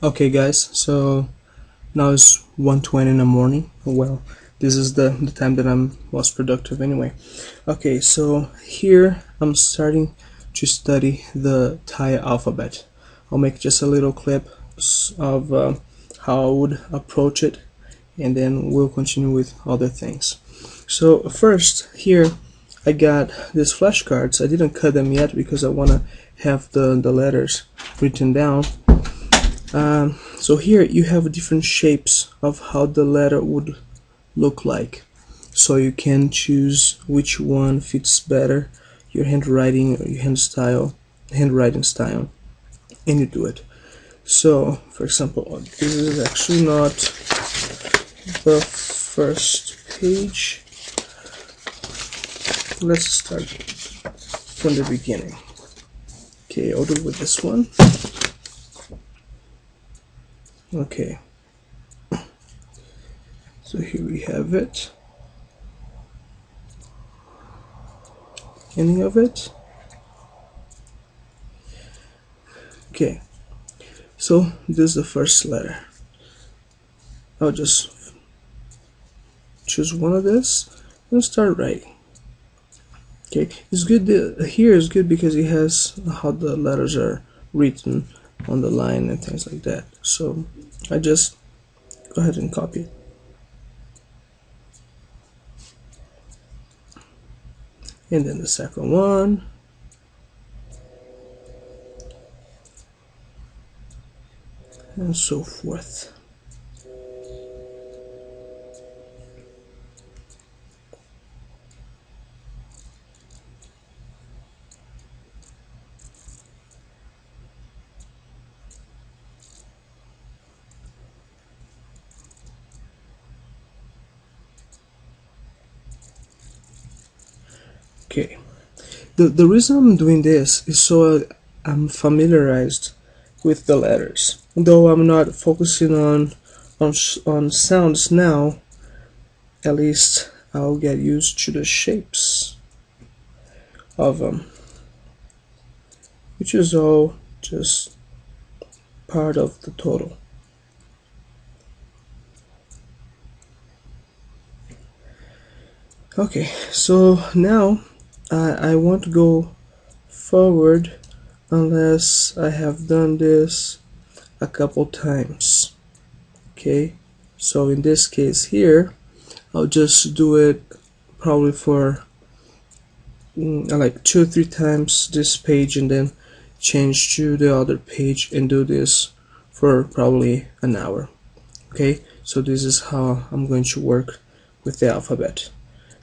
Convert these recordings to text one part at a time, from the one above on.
Okay guys, so now it's 1:20 in the morning. Well, this is the time that I'm most productive anyway. Okay, so here I'm starting to study the Thai alphabet. I'll make just a little clip of how I would approach it, and then we'll continue with other things. So first, here I got these flashcards. I didn't cut them yet because I want to have the letters written down. So here you have different shapes of how the letter would look like, so you can choose which one fits better your handwriting or your handwriting style, and you do it. So for example, this is actually not the first page. Let's start from the beginning. Okay, I'll do with this one. Okay, so here we have it, beginning of it. Okay, so this is the first letter. I'll just choose one of this and start writing. Okay, it's good. Here is good because it has how the letters are written on the line and things like that. So I just go ahead and copy it. And then the second one. And so forth. Okay. The reason I'm doing this is so I'm familiarized with the letters. Though I'm not focusing on sounds now, at least I'll get used to the shapes of them, which is all just part of the total. Okay, so now I won't go forward unless I have done this a couple times. Okay, so in this case here, I'll just do it probably for like 2 or 3 times this page, and then change to the other page and do this for probably an hour. Okay, so this is how I'm going to work with the alphabet.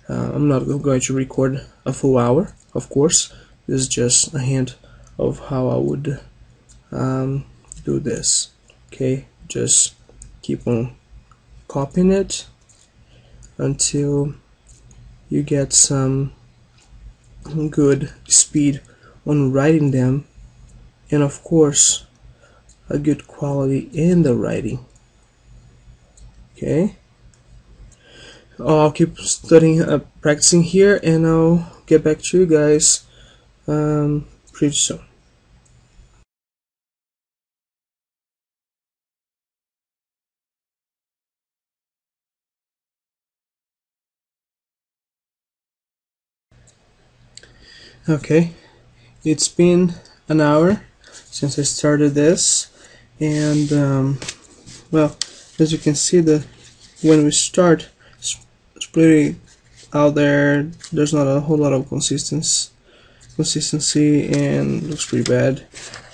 I'm not going to record a full hour, of course. This is just a hint of how I would do this. Okay, just keep on copying it until you get some good speed on writing them, and of course a good quality in the writing. Okay, I'll keep studying, practicing here, and I'll get back to you guys pretty soon. Okay, it's been an hour since I started this, and well, as you can see, when we start, it's pretty out there. There's not a whole lot of consistency, and looks pretty bad.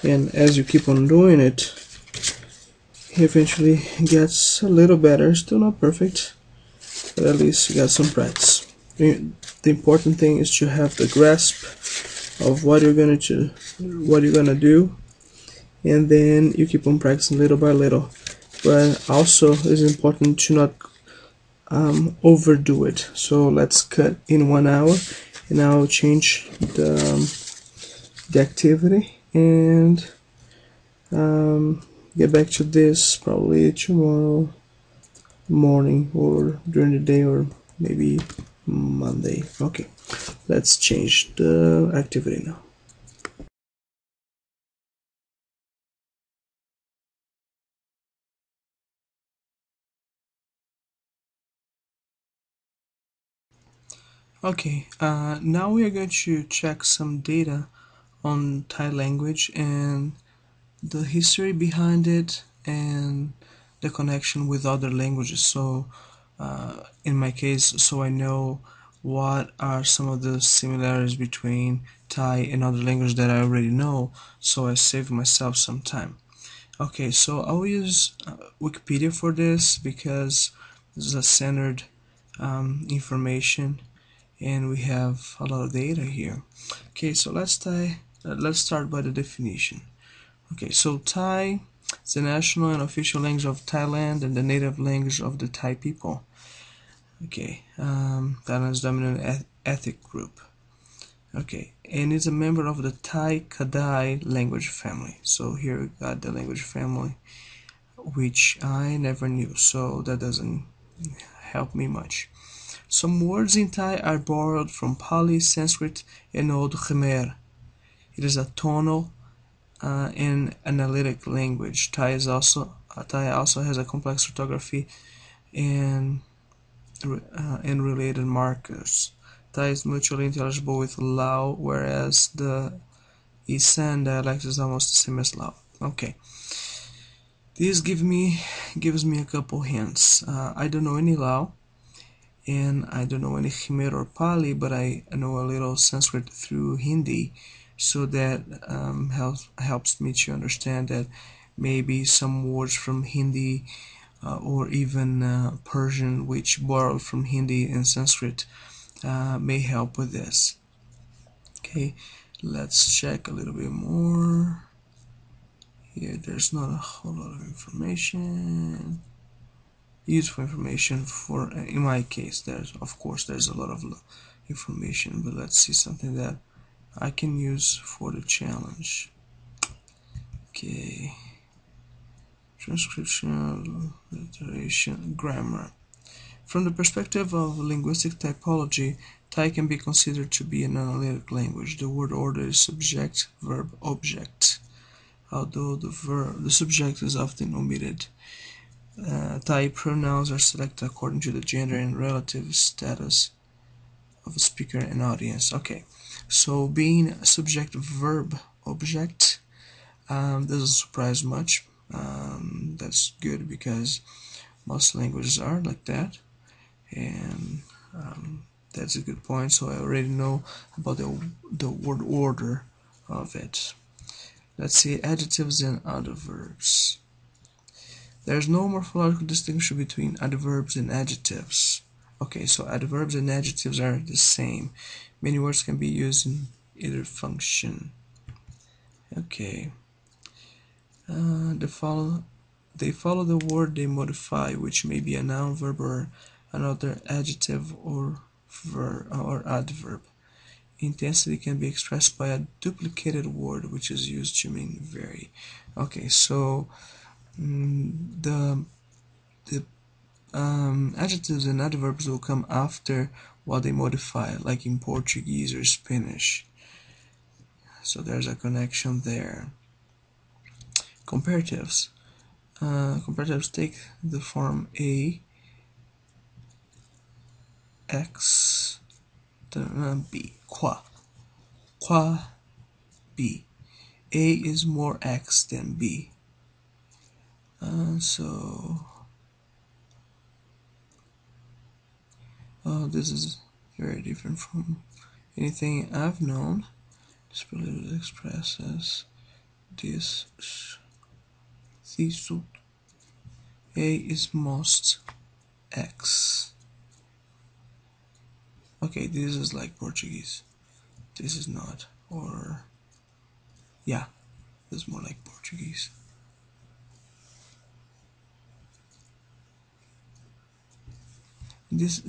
And as you keep on doing it, it eventually gets a little better. Still not perfect, but at least you got some practice. The important thing is to have the grasp of what you're gonna do, and then you keep on practicing little by little. But also it's important to not overdo it. So let's cut in 1 hour, and I'll change the activity and get back to this probably tomorrow morning or during the day, or maybe Monday. Okay, let's change the activity now. Okay, now we are going to check some data on Thai language and the history behind it and the connection with other languages. So, in my case, so I know what are some of the similarities between Thai and other languages that I already know, so I save myself some time. Okay, so I will use Wikipedia for this because this is a centered information and we have a lot of data here. Okay, so let's start by the definition. Okay, so Thai is the national and official language of Thailand and the native language of the Thai people. Okay, Thailand's dominant ethnic group. Okay, and is a member of the Thai Kadai language family. So here we got the language family, which I never knew, so that doesn't help me much. Some words in Thai are borrowed from Pali, Sanskrit, and Old Khmer. It is a tonal and analytic language. Thai also has a complex orthography and related markers. Thai is mutually intelligible with Lao, whereas the Isan dialect is almost the same as Lao. Okay, this gives me a couple hints. I don't know any Lao, and I don't know any Khmer or Pali, but I know a little Sanskrit through Hindi, so that helps me to understand that maybe some words from Hindi or even Persian, which borrowed from Hindi and Sanskrit, may help with this. Okay, let's check a little bit more. Here, there's not a whole lot of information. Useful information for, in my case, there's a lot of information, but let's see something that I can use for the challenge. Okay, transcription, alliteration, grammar. From the perspective of linguistic typology, Thai can be considered to be an analytic language. The word order is subject, verb, object, although the subject is often omitted. Thai pronouns are selected according to the gender and relative status of a speaker and audience. Okay, so being subject, verb, object doesn't surprise much. That's good because most languages are like that, and that's a good point. So I already know about the word order of it. Let's see adjectives and adverbs. There's no morphological distinction between adverbs and adjectives. Okay, so adverbs and adjectives are the same. Many words can be used in either function. Okay. They follow the word they modify, which may be a noun, verb, or another adjective or adverb. Intensity can be expressed by a duplicated word, which is used to mean vary. Okay, so the adjectives and adverbs will come after what they modify, like in Portuguese or Spanish. So there's a connection there. Comparatives. Comparatives take the form a, x, b. Qua. Qua, b. A is more x than b. This is very different from anything I've known. Disability expresses this. A is most X. Okay, this is like Portuguese. This is not. Or, yeah, this is more like Portuguese.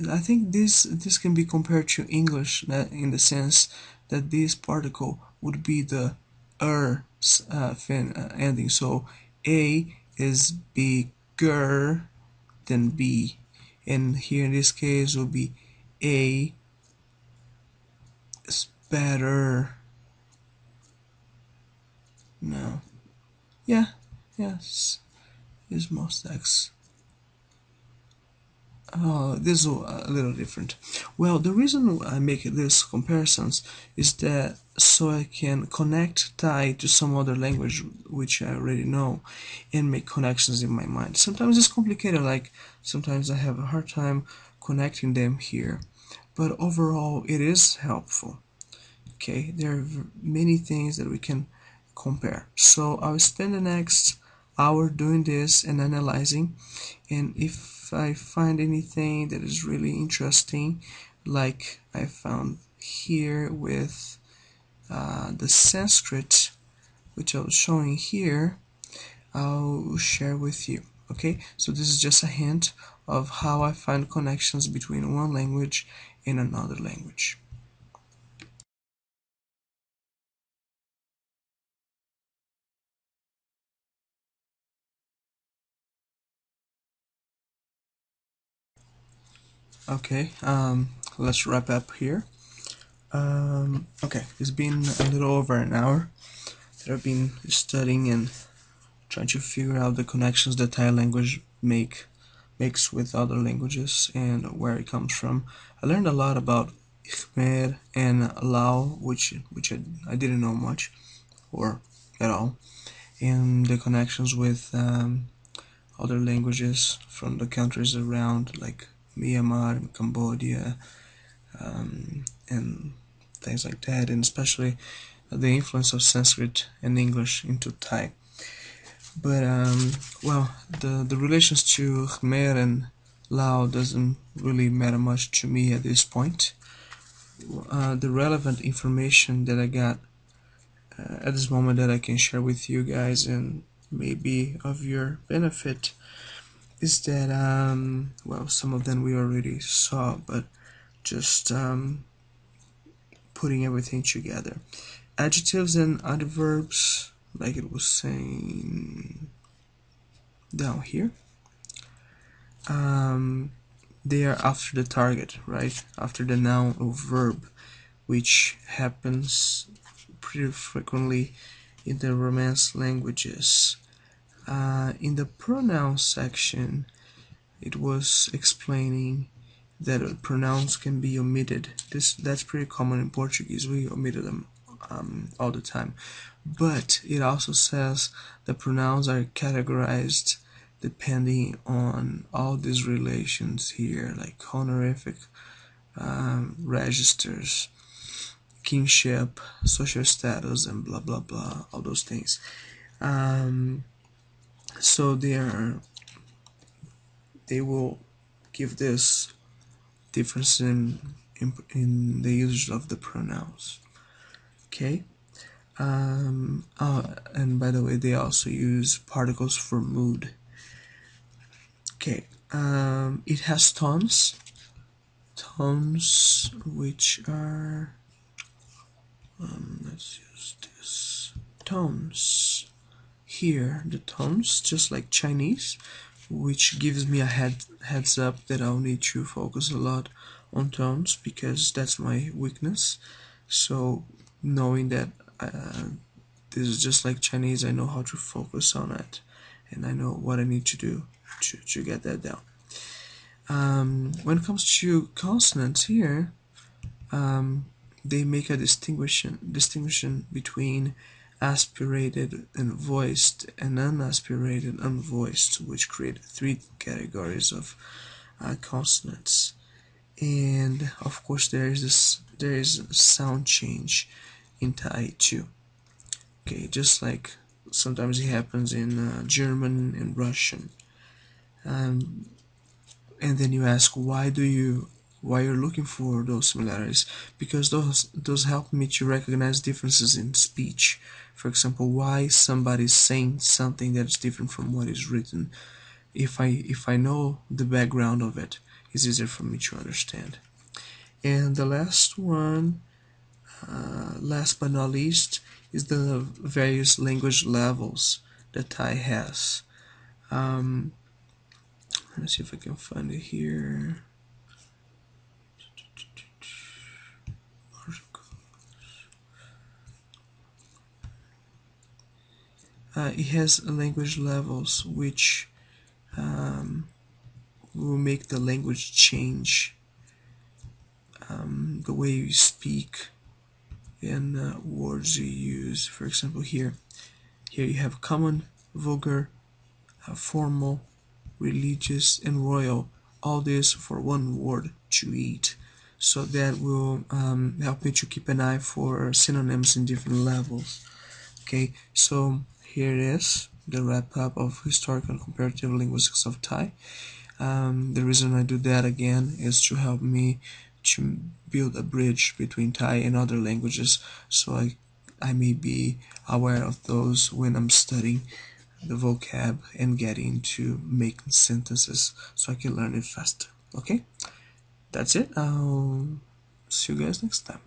I think this can be compared to English in the sense that this particle would be the ending. So A is bigger than B, and here in this case will be A is better. No, yeah, yes, is most X. This is a little different. Well, the reason I make these comparisons is that so I can connect Thai to some other language which I already know and make connections in my mind. Sometimes it's complicated, like sometimes I have a hard time connecting them here, but overall it is helpful. Okay, there are many things that we can compare. So I'll spend the next hour doing this and analyzing, and if I find anything that is really interesting, like I found here with the Sanskrit, which I was showing here, I'll share with you. Okay, so this is just a hint of how I find connections between one language and another language. Okay, let's wrap up here. Okay, it's been a little over an hour that I've been studying and trying to figure out the connections that Thai language makes with other languages and where it comes from. I learned a lot about Khmer and Lao, which I didn't know much or at all, and the connections with other languages from the countries around, like Myanmar and Cambodia, and things like that, and especially the influence of Sanskrit and English into Thai. But well, the relations to Khmer and Lao doesn't really matter much to me at this point. The relevant information that I got at this moment that I can share with you guys and maybe of your benefit is that well, some of them we already saw, but just putting everything together. Adjectives and adverbs, like it was saying down here, they are after the target, right? After the noun or verb, which happens pretty frequently in the Romance languages. In the pronoun section, it was explaining that pronouns can be omitted. That's pretty common in Portuguese. We omitted them all the time. But it also says the pronouns are categorized depending on all these relations here, like honorific, registers, kinship, social status, and blah blah blah, all those things. So they will give this difference in the usage of the pronouns. Okay. And by the way, they also use particles for mood. Okay. It has tones which are let's use this tones here. The tones, just like Chinese, which gives me a heads up that I'll need to focus a lot on tones because that's my weakness. So knowing that this is just like Chinese, I know how to focus on it, and I know what I need to do to get that down. When it comes to consonants here, they make a distinction between aspirated and voiced and unaspirated unvoiced, which create three categories of consonants. And of course, there is a sound change in Thai too. Okay, just like sometimes it happens in German and Russian. And then you ask, why you're looking for those similarities? Because those help me to recognize differences in speech. For example, why somebody's saying something that is different from what is written. If I know the background of it, it's easier for me to understand. And the last one, last but not least, is the various language levels that Thai has. Let's see if I can find it here. It has language levels which will make the language change, the way you speak and words you use. For example, here you have common, vulgar, formal, religious, and royal. All this for one word, to eat. So that will help me to keep an eye for synonyms in different levels. Okay, so here it is, the wrap-up of Historical and Comparative Linguistics of Thai. The reason I do that again is to help me to build a bridge between Thai and other languages, so I may be aware of those when I'm studying the vocab and getting to make sentences so I can learn it faster. Okay, that's it. I'll see you guys next time.